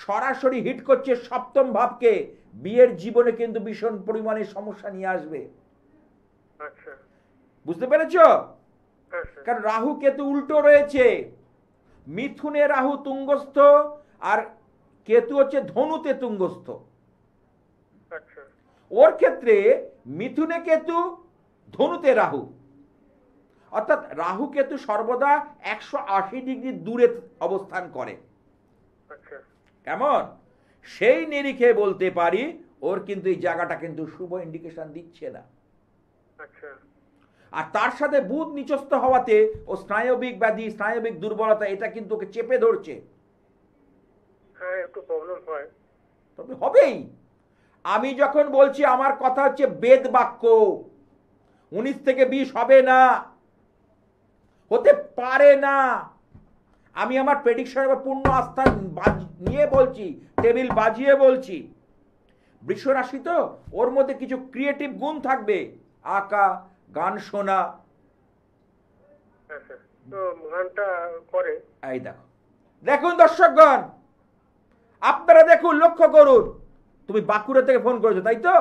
সরাসরি হিট করছে সপ্তম ভাবকে, বিয়ের জীবনে কিন্তু ভীষণ পরিমাণে সমস্যা নিয়ে আসবে। আচ্ছা বুঝতে পেরেছো? হ্যাঁ স্যার। কারণ রাহু কেতু উল্টো রয়েছে। মিথুনে রাহু তুঙ্গস্থ আর কেতু হচ্ছে ধনুতে তুঙ্গস্থ। আচ্ছা ওর ক্ষেত্রে মিথুনে কেতু, ধনুতে রাহু, অর্থাৎ রাহু কেতু সর্বদা 180 ডিগ্রি দূরে অবস্থান করে। আচ্ছা কেমন? সেই নিরিখে বলতে পারি ওর কিন্তু এই জায়গাটা কিন্তু শুভ ইন্ডিকেশন দিচ্ছে না। আচ্ছা আর তার সাথে বুধ নিচস্থ হওয়াতে ও স্নায়বিক ব্যাধি, স্নায়বিক দুর্বলতা, এটা কিন্তু ওকে চেপে ধরছে। হ্যাঁ, একটু প্রবলেম হয়। তবে হবেই। আমি যখন বলছি আমার কথা হচ্ছে বেদ বাক্য, 19 থেকে 20 হবে না, হতে পারে না। আমি আমার প্রেডিকশনের উপর পূর্ণ আস্থা নিয়ে বলছি, টেবিল বাজিয়ে বলছি। বৃষ রাশি তো, ওর মধ্যে কিছু ক্রিয়েটিভ গুণ থাকবে, আঁকা, গান শোনা। হ্যাঁ স্যার, তো গানটা করে। এই দেখো, দেখুন দর্শকগণ, আপনারা দেখুন, লক্ষ্য করুন। তুমি বাঁকুড়া থেকে ফোন করেছো, তাই তো?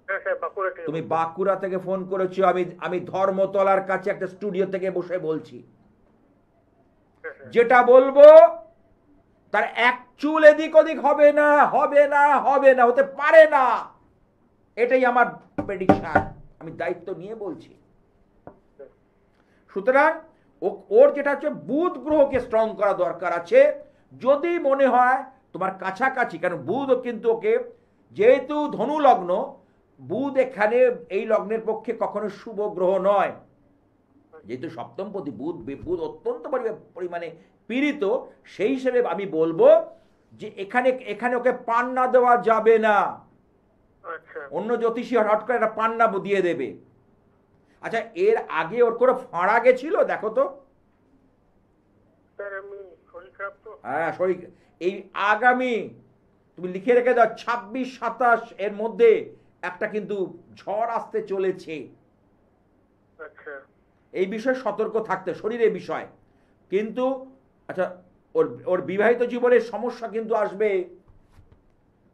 হ্যাঁ স্যার, বাঁকুড়া থেকে। তুমি বাঁকুড়া থেকে ফোন করেছো, আমি ধর্মতলার কাছে একটা স্টুডিও থেকে বসে বলছি। হ্যাঁ স্যার। যেটা বলবো তার এক চুল এদিক ওদিক হবে না, হবে না, হবে না, হতে পারে না। এটাই আমার প্রেডিকশন, আমি দায়িত্ব নিয়ে বলছি। সুতরাং ওর যেটা হচ্ছে বুধ গ্রহকে স্ট্রং করা দরকার আছে। যদি মনে হয় তোমার কাছাকাছি, কারণ বুধ কিন্তু ওকে, যেহেতু ধনু লগ্ন, বুধ এখানে এই লগ্নের পক্ষে কখনো শুভ গ্রহ নয়। যেহেতু সপ্তমপতি বুধ, বুধ অত্যন্ত পরিমাণে পীড়িত, সেই হিসেবে আমি বলবো যে এখানে ওকে পান না দেওয়া যাবে না। আচ্ছা আচ্ছা অন্য জ্যোতিষী হঠাৎ করে একটা পান্না দিয়ে দেবে। আচ্ছা, এর আগে ওর করে ফাঁড়া গেছিল দেখো তো? স্যার আমি শরীর খারাপ তো। হ্যাঁ, শরীর এই আগামী তুমি লিখে রেখে দাও 26-27 এর মধ্যে একটা কিন্তু ঝড় আসতে চলেছে। আচ্ছা এই বিষয়ে সতর্ক থাকতে, শরীরের বিষয় কিন্তু। আচ্ছা, ওর ওর বিবাহিত জীবনের সমস্যা কিন্তু আসবে।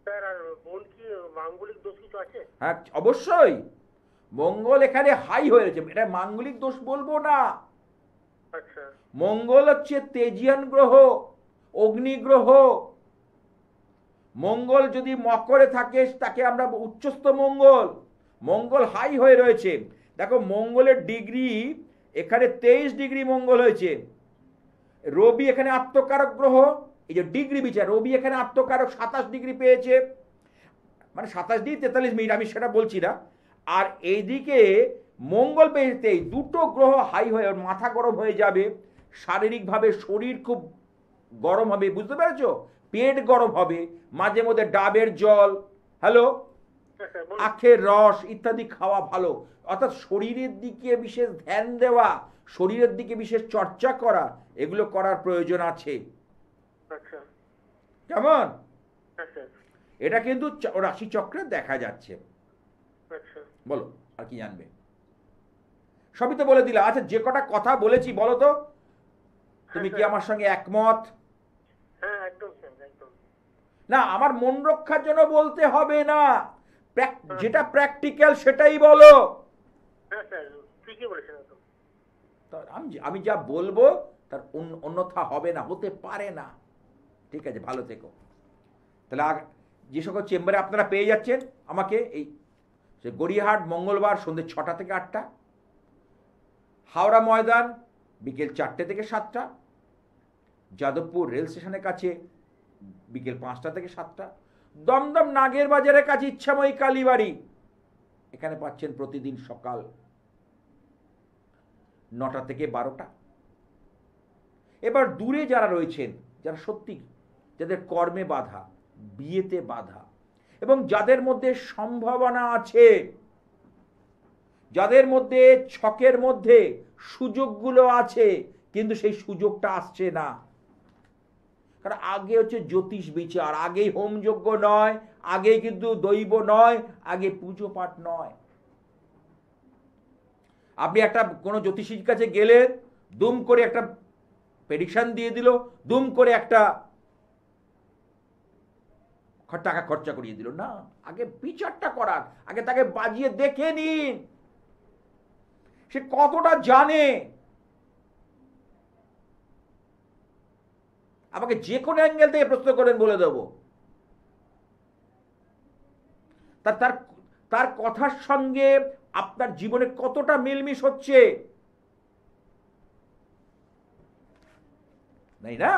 স্যার আর বোন কি মাঙ্গলিক দোষ কিছু আছে? হ্যাঁ, অবশ্যই। মঙ্গল এখানে হাই হয়েছে, এটা মাঙ্গলিক দোষ বলবো না। আচ্ছা মঙ্গল হচ্ছে তেজিয়ান গ্রহ, অগ্নি গ্রহ। মঙ্গল যদি মকরে থাকে তাকে আমরা উচ্চস্থ মঙ্গল। মঙ্গল হাই হয়ে রয়েছে। দেখো মঙ্গলের ডিগ্রি এখানে 23 ডিগ্রি মঙ্গল হয়েছে। রবি এখানে আত্মকারক গ্রহ, এই যে ডিগ্রি বিচার, রবি এখানে আত্মকারক 27 ডিগ্রি পেয়েছে, মানে 27 ডিগ্রি 43 মিনিট, আমি সেটা বলছি না। আর এইদিকে মঙ্গল পেয়েছে, দুটো গ্রহ হাই হয়ে ওর মাথা গরম হয়ে যাবে, শারীরিকভাবে শরীর খুব গরম হবে, বুঝতে পেরেছো? পেট গরম হবে, মাঝে মধ্যে ডাবের জল, হ্যালো, হ্যাঁ স্যার বলুন। আখের রস ইত্যাদি খাওয়া ভালো। অর্থাৎ শরীরের দিকে বিশেষ ধ্যান দেওয়া, শরীরের দিকে বিশেষ চর্চা করা, এগুলো করার প্রয়োজন আছে। আচ্ছা কেমন? হ্যাঁ স্যার। এটা কিন্তু রাশি চক্রে দেখা যাচ্ছে। আচ্ছা বলো আর কি জানবে? সবই তো বলে দিলা। আচ্ছা, যে কটা কথা বলেছি বলো তো, তুমি কি আমার সঙ্গে একমত? হ্যাঁ একদম স্যার একদম। না, আমার মন রক্ষার জন্য বলতে হবে না, যেটা প্র্যাকটিক্যাল সেটাই বলো। হ্যাঁ স্যার ঠিকই বলেছেন একদম। আমি যা বলবো তার অন্যথা হবে না, হতে পারে না। ঠিক আছে, ভালো থেকো। তাহলে যে সকল চেম্বারে আপনারা পেয়ে যাচ্ছেন আমাকে, এই গড়িয়াহাট মঙ্গলবার সন্ধ্যে 6টা থেকে 8টা, হাওড়া ময়দান বিকেল 4টে থেকে 7টা, যাদবপুর রেল স্টেশনের কাছে বিকেল 5টা থেকে 7টা, দমদম নাগের বাজারের কাছে ইচ্ছাময়ী কালীবাড়ি, এখানে পাচ্ছেন প্রতিদিন সকাল 9টা থেকে 12টা। এবার দূরে যারা রয়েছেন, যারা সত্যি, যাদের কর্মে বাধা, বিয়েতে বাধা, এবং যাদের মধ্যে সম্ভাবনা আছে, যাদের মধ্যে ছকের মধ্যে সুযোগগুলো আছে কিন্তু সেই সুযোগটা আসছে না, কারণ আগে হচ্ছে জ্যোতিষ বিচার, আগেই হোমযজ্ঞ নয়, আগে কিন্তু দৈব নয়, আগে পুজো পাঠ নয়। আপনি একটা কোনো জ্যোতিষীর কাছে গেলেন, দুম করে একটা প্রেডিকশন দিয়ে দিল, দুম করে একটা টাকা খরচা করিয়ে দিল না। আগে বিচারটা করার, আগে তাকে বাজিয়ে দেখে নিন সে কতটা জানে। আমাকে যে কোনো অ্যাঙ্গেল থেকে প্রশ্ন করেন, বলে দেব। তার তার কথার সঙ্গে আপনার জীবনে কতটা মিলমিশ হচ্ছে, নাই না?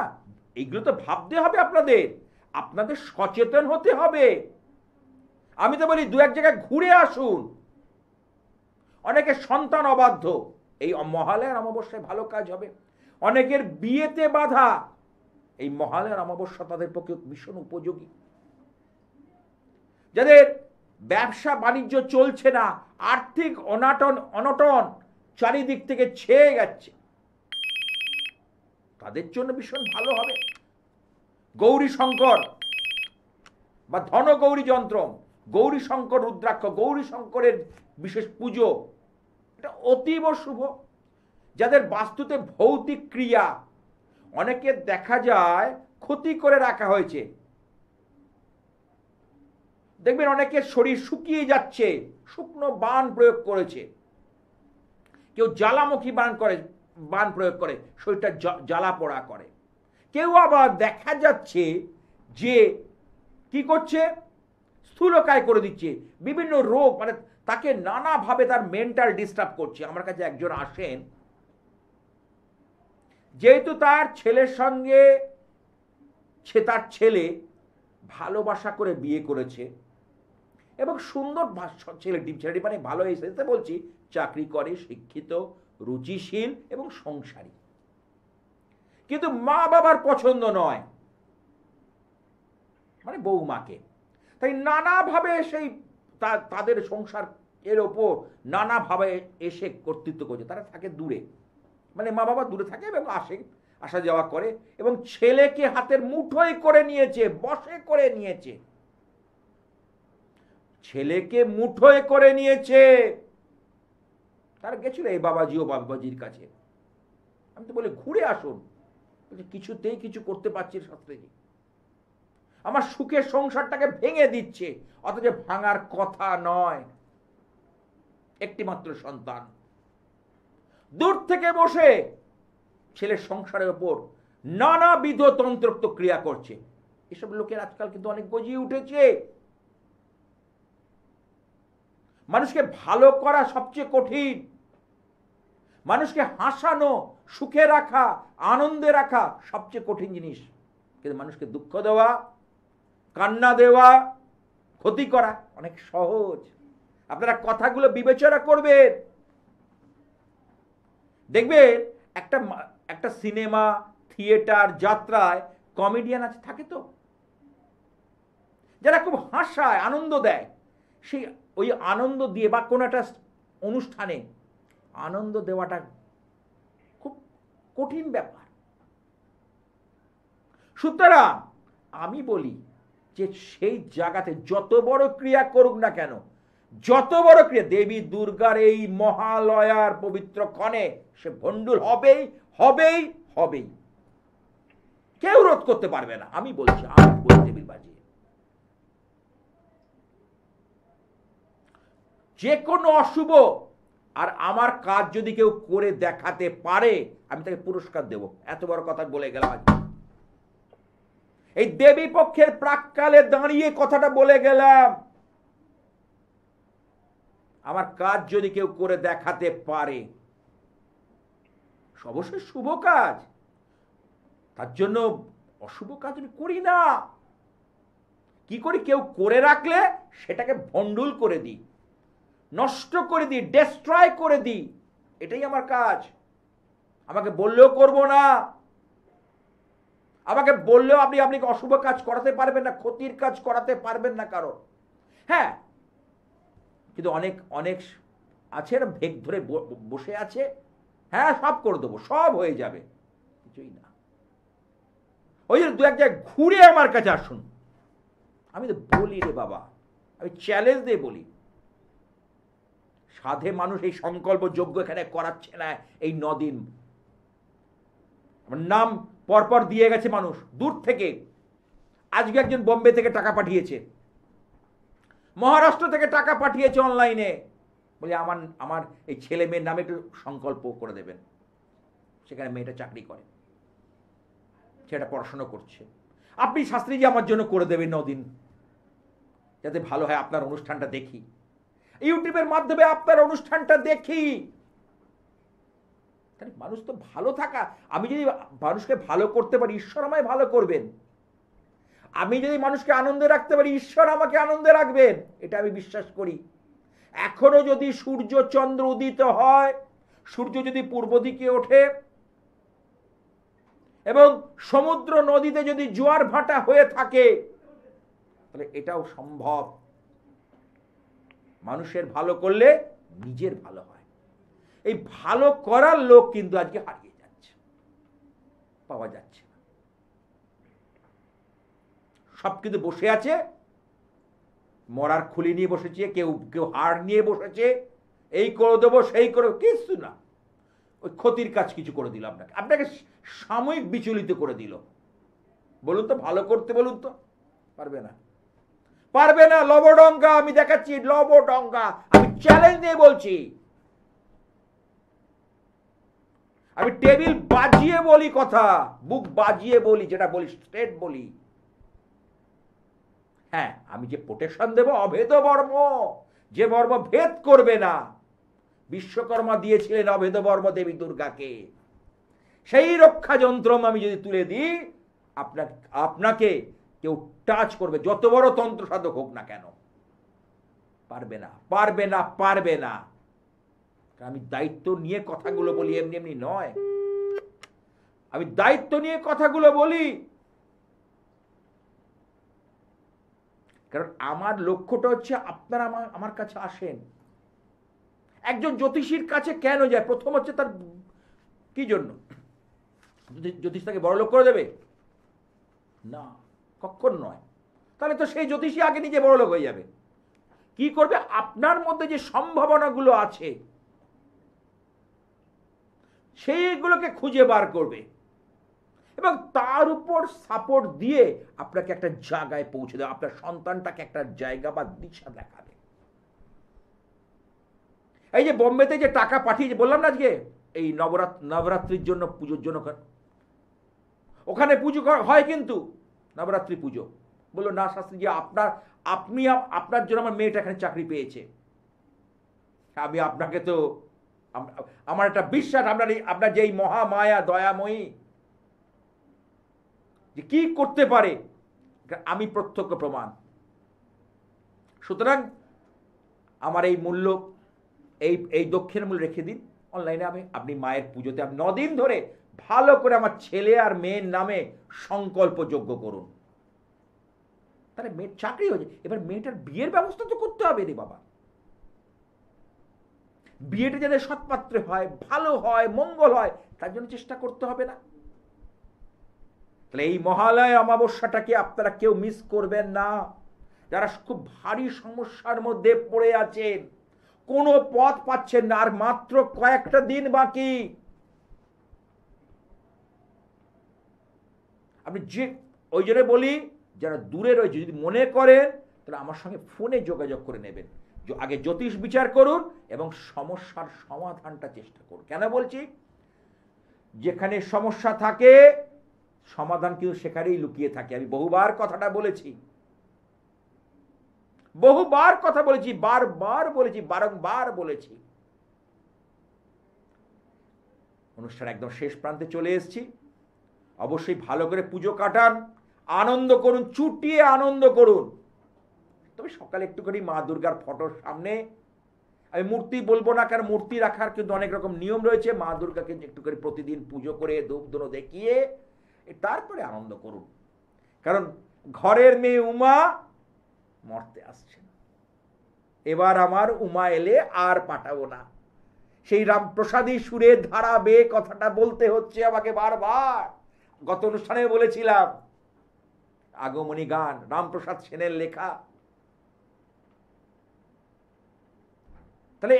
এইগুলো তো ভাবতে হবে আপনাদের, আপনাদের সচেতন হতে হবে। আমি তো বলি 2-1 জায়গায় ঘুরে আসুন। অনেকের সন্তান অবাধ্য, এই মহালয়ার অমাবস্যায় ভালো কাজ হবে। অনেকের বিয়েতে বাধা, এই মহালয়ার অমাবস্যা তাদের পক্ষে ভীষণ উপযোগী। যাদের ব্যবসা বাণিজ্য চলছে না, আর্থিক অনটন চারিদিক থেকে ছেয়ে যাচ্ছে, তাদের জন্য ভীষণ ভালো হবে। গৌরী শঙ্কর বা ধন গৌরী যন্ত্র, গৌরী শঙ্কর রুদ্রাক্ষ, গৌরী শঙ্করের বিশেষ পুজো, এটা অতীব শুভ। যাদের বাস্তুতে ভৌতিক ক্রিয়া, অনেকে দেখা যায় ক্ষতি করে রাখা হয়েছে, দেখবেন অনেকের শরীর শুকিয়ে যাচ্ছে, শুকনো বান প্রয়োগ করেছে, কেউ জ্বালামুখী বান প্রয়োগ করে শরীরটা জ্বালা পোড়া করে। কেউ আবার দেখা যাচ্ছে যে কি করছে, স্থূলকায় করে দিচ্ছে, বিভিন্ন রোগ, মানে তাকে নানাভাবে তার মেন্টাল ডিস্টার্ব করছে। আমার কাছে একজন আসেন, যেহেতু তার ছেলের সঙ্গে তার ছেলে ভালোবাসা করে বিয়ে করেছে এবং সুন্দর ছেলেটি মানে ভালো এসেছে, বলছি চাকরি করে, শিক্ষিত, রুচিশীল এবং সংসারী, কিন্তু মা বাবার পছন্দ নয়, মানে বৌমাকে। তাই নানাভাবে সেই তাদের সংসার এর ওপর নানাভাবে এসে কর্তৃত্ব করছে। তারা থাকে দূরে, মানে মা বাবা দূরে থাকে এবং আসা যাওয়া করে, এবং ছেলেকে হাতের মুঠোয় করে নিয়েছে, বশে করে নিয়েছে, ছেলেকে মুঠোয় করে নিয়েছে। তারা গেছিল এই বাবাজি ও বাবাজির কাছে। আমি তো বলি ঘুরে আসুন, কিছুতেই কিছু করতে পারছি শাস্ত্রীজি, আমার সুখের সংসারটাকে ভেঙে দিচ্ছে, অথচ ভাঙার কথা নয়। একটি মাত্র সন্তান, দূর থেকে বসে ছেলের সংসারের উপর নানাবিধ তন্ত্রোক্ত ক্রিয়া করছে। এসব লোকের আজকাল কিন্তু অনেক গজিয়ে উঠেছে। মানুষকে ভালো করা সবচেয়ে কঠিন, মানুষকে হাসানো, সুখে রাখা, আনন্দে রাখা সবচেয়ে কঠিন জিনিস। কিন্তু মানুষকে দুঃখ দেওয়া, কান্না দেওয়া, ক্ষতি করা অনেক সহজ। আপনারা কথাগুলো বিবেচনা করবেন, দেখবেন একটা সিনেমা, থিয়েটার, যাত্রায় কমেডিয়ান আছে, থাকে তো, যারা খুব হাসায়, আনন্দ দেয়। সেই ওই আনন্দ দিয়ে বা কোনো একটা অনুষ্ঠানে আনন্দ দেওয়াটা খুব কঠিন ব্যাপার। সুতরাং আমি বলি যে সেই জায়গাতে যত বড় ক্রিয়া করুক না কেন, যত বড় ক্রিয়া, দেবী দুর্গার এই মহালয়ার পবিত্র ক্ষণে সে ভণ্ডুল হবেই হবেই হবেই, কেউ রোধ করতে পারবে না। আমি বলছি, আমি বলি দেবীর বাজিয়ে, যে কোনো অশুভ আর আমার কাজ যদি কেউ করে দেখাতে পারে, আমি তাকে পুরস্কার দেব। এত বড় কথা বলে গেলাম আজ। এই দেবী পক্ষের প্রাককালে দাঁড়িয়ে কথাটা বলে গেলাম, আমার কাজ যদি কেউ করে দেখাতে পারে, অবশ্যই শুভ কাজ, তার জন্য অশুভ কাজ আমি করি না। কি করি? কেউ করে রাখলে সেটাকে ভণ্ডুল করে দিই, নষ্ট করে দিই, ডেস্ট্রয় করে দিই, এটাই আমার কাজ। আমাকে বললেও করব না, আমাকে বললেও আপনি অশুভ কাজ করাতে পারবেন না, ক্ষতির কাজ করাতে পারবেন না কারো। হ্যাঁ, কিন্তু অনেক অনেক আছে ভেগ ধরে বসে আছে, হ্যাঁ সব করে দেবো, সব হয়ে যাবে, কিছুই না। ওই যে দু এক জায়গায় ঘুরে আমার কাছে আসুন, আমি তো বলি রে বাবা, আমি চ্যালেঞ্জ দিয়ে বলি, সাধে মানুষ এই সংকল্প যজ্ঞ এখানে করাচ্ছে না এই 9 দিন। নাম পরপর দিয়ে গেছে মানুষ দূর থেকে। আজকে একজন বোম্বে থেকে টাকা পাঠিয়েছে, মহারাষ্ট্র থেকে টাকা পাঠিয়েছে অনলাইনে, বলে আমার এই ছেলে মেয়ের নামে একটু সংকল্প করে দেবেন। সেখানে মেয়েটা চাকরি করে, সেটা পড়াশোনা করছে। আপনি শাস্ত্রীজি আমার জন্য করে দেবেন 9 দিন, যাতে ভালো হয়, আপনার অনুষ্ঠানটা দেখি, ইউটিউবের মাধ্যমে আপনার অনুষ্ঠানটা দেখি। মানুষ তো ভালো থাকা, আমি যদি মানুষকে ভালো করতে পারি, ঈশ্বর আমায় ভালো করবেন। আমি যদি মানুষকে আনন্দে রাখতে পারি, ঈশ্বর আমাকে আনন্দে রাখবেন, এটা আমি বিশ্বাস করি। এখনো যদি সূর্য চন্দ্র উদিত হয়, সূর্য যদি পূর্ব দিকে ওঠে এবং সমুদ্র নদীতে যদি জোয়ার ভাটা হয়ে থাকে, তাহলে এটাও সম্ভব। মানুষের ভালো করলে নিজের ভালো হয়। এই ভালো করার লোক কিন্তু আজকে হারিয়ে যাচ্ছে, পাওয়া যাচ্ছে না। সব কিন্তু বসে আছে, মরার খুলি নিয়ে বসেছে, কেউ কেউ হাড় নিয়ে বসেছে, এই করে দেবো সেই করে, কিছু না, ওই ক্ষতির কাজ কিছু করে দিল, আপনাকে সাময়িক বিচলিত করে দিল। বলুন তো, ভালো করতে বলুন তো, পারবে না, পারবে না। লবডঙ্কা আমি দেখাচ্ছি, লবডঙ্কা, আমি চ্যালেঞ্জ দিয়ে বলছি, আমি টেবিল বাজিয়ে বলি কথা, বুক বাজিয়ে বলি, যেটা বলি স্ট্রেট বলি। হ্যাঁ, আমি যে প্রোটেকশন দেব, অভেদ বর্ম, যে বর্ম ভেদ করবে না, বিশ্বকর্মা দিয়েছিলেন অভেদ বর্ম দেবী দুর্গাকে। সেই রক্ষা যন্ত্র আমি যদি তুলে দিই, আপনাকে কেউ টাচ করবে, যত বড় তন্ত্র সাধক হোক না কেন, পারবে না, পারবে না, পারবে না। আমি দায়িত্ব নিয়ে কথাগুলো বলি, এমনি এমনি নয়। আমি দায়িত্ব নিয়ে কথাগুলো বলি। কারণ আমার লক্ষ্যটা হচ্ছে আপনারা আমার কাছে আসেন। একজন জ্যোতিষীর কাছে কেন যায়? প্রথম হচ্ছে তার কি জন্য? জ্যোতিষ তাকে বড়লোক করে দেবে না, কখন নয়। তাহলে তো সেই জ্যোতিষী আগে নিজে বড়লোক হয়ে যাবে। কি করবে? আপনার মধ্যে যে সম্ভাবনাগুলো আছে সেইগুলোকে খুঁজে বার করবে এবং তার উপর সাপোর্ট দিয়ে আপনাকে একটা জায়গায় পৌঁছে দেবে, আপনার সন্তানটাকে একটা জায়গা বা দিশা দেখাবে। এই যে বোম্বেতে যে টাকা পাঠিয়েছে বললাম না আজকে, এই নবরাত্রির জন্য, পুজোর জন্য, ওখানে পুজো হয় কিন্তু নবরাত্রি পুজো। বললো না শাস্ত্রীজি, আপনার জন্য আমার মেয়েটা এখানে চাকরি পেয়েছে। আমি আপনাকে তো, আমার একটা বিশ্বাস আপনার যেই মহামায়া দয়াময়ী যে কি করতে পারে, আমি প্রত্যক্ষ প্রমাণ। সুতরাং আমার এই মূল্য, এই দক্ষিণ মূল্য রেখে দিন অনলাইনে। আপনি মায়ের পুজোতে 9 দিন ধরে ভালো করে আমার ছেলে আর মেয়ের নামে সংকল্পযোগ্য করুন, তাহলে মেয়ের চাকরি হয়েছে। এবার মেয়েটার বিয়ের ব্যবস্থা তো করতে হবে রে বাবা। বিয়েটা যাতে সৎপাত্রে হয়, ভালো হয়, মঙ্গল হয়, তার জন্য চেষ্টা করতে হবে না? তাহলে এই মহালয় অমাবস্যাটাকে আপনারা কেউ মিস করবেন না। যারা খুব ভারী সমস্যার মধ্যে পড়ে আছেন, কোনো পথ পাচ্ছেন না, আর মাত্র কয়েকটা দিন বাকি, আপনি যে, ওই জন্য বলি যারা দূরে রয়েছে যদি মনে করেন তাহলে আমার সঙ্গে ফোনে যোগাযোগ করে নেবেন। আগে জ্যোতিষ বিচার করুন এবং সমস্যার সমাধানটা চেষ্টা করুন। কেন বলছি? যেখানে সমস্যা থাকে সমাধান কিন্তু সেখানেই লুকিয়ে থাকে। আমি বহুবার কথাটা বলেছি, বারবার বলেছি, বারংবার বলেছি। অনুষ্ঠান একদম শেষ প্রান্তে চলে এসেছি। অবশ্যই ভালো করে পুজো কাটান, আনন্দ করুন, চুটিয়ে আনন্দ করুন। তবে সকালে একটুখানি মা দুর্গার ফটোর সামনে, আমি মূর্তি বলবো না, কারণ মূর্তি রাখার কিন্তু অনেক রকম নিয়ম রয়েছে। মা দুর্গাকে একটু করে প্রতিদিন পুজো করে ধূপ ধুনো দেখিয়ে তারপরে আনন্দ করুন। কারণ ঘরের মেয়ে উমা মরতে আসছেন। এবার আমার উমা এলে আর পাঠাবো না। সেই রামপ্রসাদী সুরের ধারা বেয়ে কথাটা বলতে হচ্ছে আমাকে বারবার। গত অনুষ্ঠানে বলেছিলাম, আগমনী গান রামপ্রসাদ সেনের লেখা। তাহলে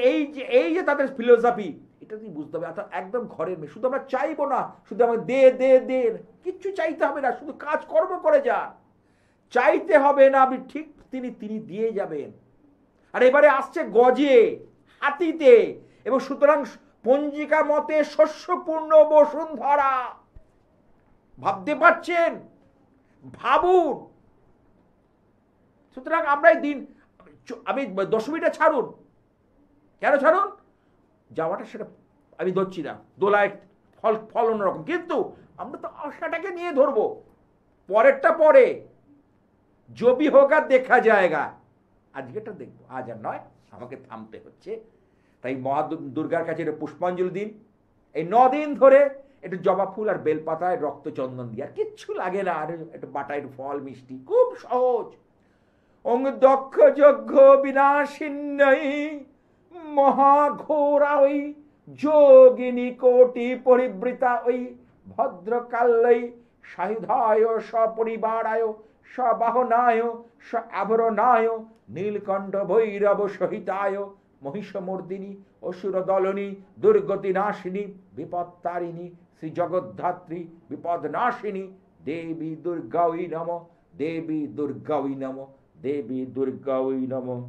এই যে তাদের ফিলোসফি, এটা তুমি বুঝতে হবে। একদম ঘরের মেয়ে। শুধু আমরা চাইবো না, শুধু আমাকে দে দে দে, কিচ্ছু চাইতে হবে না, শুধু কাজকর্ম করে যান। চাইতে হবে না, আপনি ঠিক তিনি দিয়ে যাবেন। আর এবারে আসছে গজে, হাতিতে, এবং সুতরাং পঞ্জিকা মতে শস্যপূর্ণ বসুন্ধরা। ভাবতে পারছেন? ভাবুন। সুতরাং আমরা এই দিন, আমি দশমীটা ছাড়ুন, কেন ছাড়ুন? যাওয়াটা সেটা আমি ধরছি না, দোলায় ফল অন্যরকম, কিন্তু আমরা তো আশাটাকে নিয়ে ধরবো। পরেরটা পরে, জবি হোক আর দেখা জায়গা, আজকেটা দেখবো, আজ আর নয়, আমাকে থামতে হচ্ছে। তাই মহা দুর্গার কাছে একটা পুষ্পাঞ্জলি দিন। এই 9 দিন ধরে একটু জবা ফুল আর বেলপাতায় রক্তচন্দন দিয়ে, আর কিচ্ছু লাগে না, আর একটু বাটা, একটু ফল মিষ্টি, খুব সহজ। অং দক্ষ যজ্ঞ বিনাশিন্যই মহাঘোরা ওই যোগিনী কোটি পরিবৃতা ওই ভদ্রকাল্যই সায়ুধায় সপরিবারায় সবাহনায় স আভরণায় নীলকণ্ঠ ভৈরব সহিতায় মহিষমর্দিনী অসুর দলনী দুর্গতি নাশিনী বিপত্তারিণী শ্রী জগদ্ধাত্রী বিপদ নাশিনী দেবী দুর্গাই নমঃ, দেবী দুর্গাই নমঃ, দেবী দুর্গাই নমঃ।